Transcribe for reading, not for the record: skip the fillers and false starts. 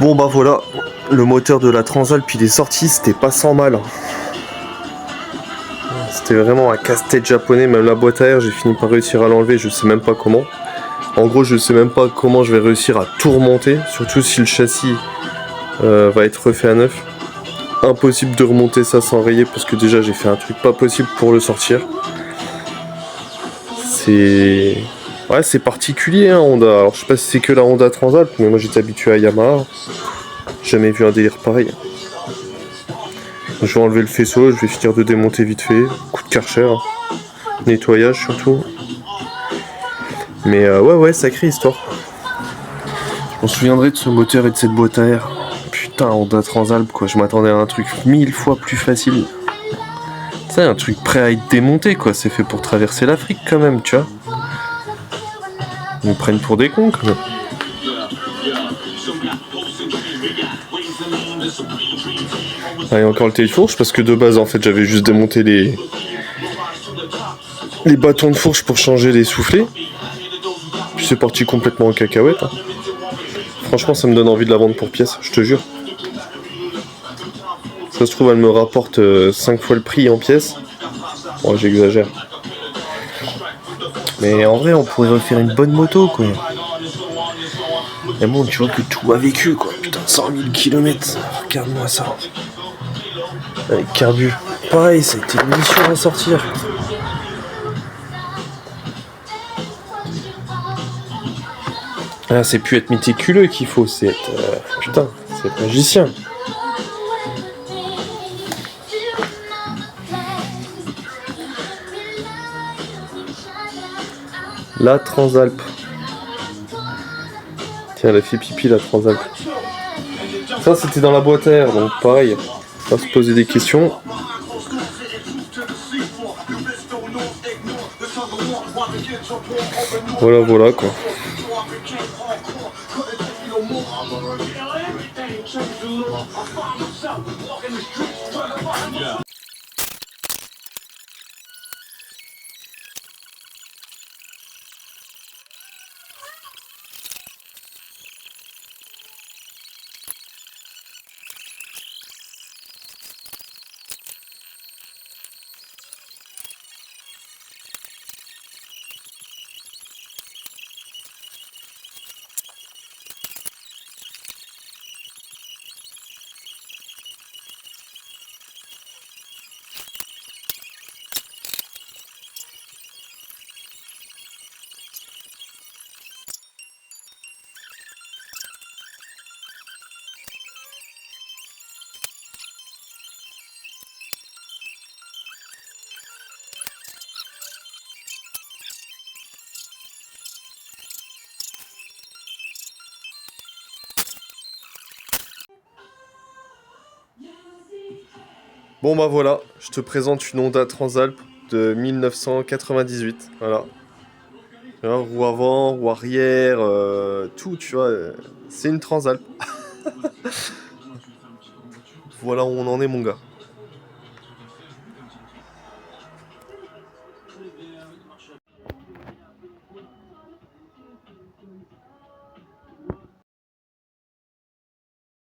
Bon bah voilà, le moteur de la Transalp il est sorti, c'était pas sans mal. C'était vraiment un casse-tête japonais, même la boîte à air, j'ai fini par réussir à l'enlever, je sais même pas comment. En gros, je sais même pas comment je vais réussir à tout remonter, surtout si le châssis va être refait à neuf. Impossible de remonter ça sans rayer parce que déjà j'ai fait un truc pas possible pour le sortir. C'est... Ouais, c'est particulier hein, Honda. Alors je sais pas si c'est que la Honda Transalp, mais moi j'étais habitué à Yamaha. J'ai jamais vu un délire pareil. Je vais enlever le faisceau, je vais finir de démonter vite fait. Coup de Karcher, hein. Nettoyage surtout. Mais ouais, sacrée histoire. Je m'en souviendrai de ce moteur et de cette boîte à air. Putain, Honda Transalp quoi, je m'attendais à un truc 1000 fois plus facile. C'est un truc prêt à être démonté quoi, c'est fait pour traverser l'Afrique quand même, tu vois. Ils nous prennent pour des cons quand même. Ah, et encore le téléfourche parce que de base en fait j'avais juste démonté les bâtons de fourche pour changer les soufflets. Puis c'est parti complètement en cacahuète. Hein. Franchement ça me donne envie de la vendre pour pièce, je te jure. Ça se trouve elle me rapporte 5 fois le prix en pièces. Bon j'exagère. Mais en vrai on pourrait refaire une bonne moto quoi. Et bon tu vois que tout a vécu quoi. Putain 100 000 km. Regarde-moi ça. Avec carbu. Pareil, ça a été une mission à sortir. Ah, c'est plus être méticuleux qu'il faut, c'est être... putain, c'est être magicien. La Transalp. Tiens, elle a fait pipi la Transalp. Ça, c'était dans la boîte à air, donc pareil. On va se poser des questions. Voilà quoi. Bon bah voilà, je te présente une Honda Transalp de 1998, voilà. Roue avant, roue arrière, tout, tu vois, c'est une Transalp. Voilà où on en est mon gars.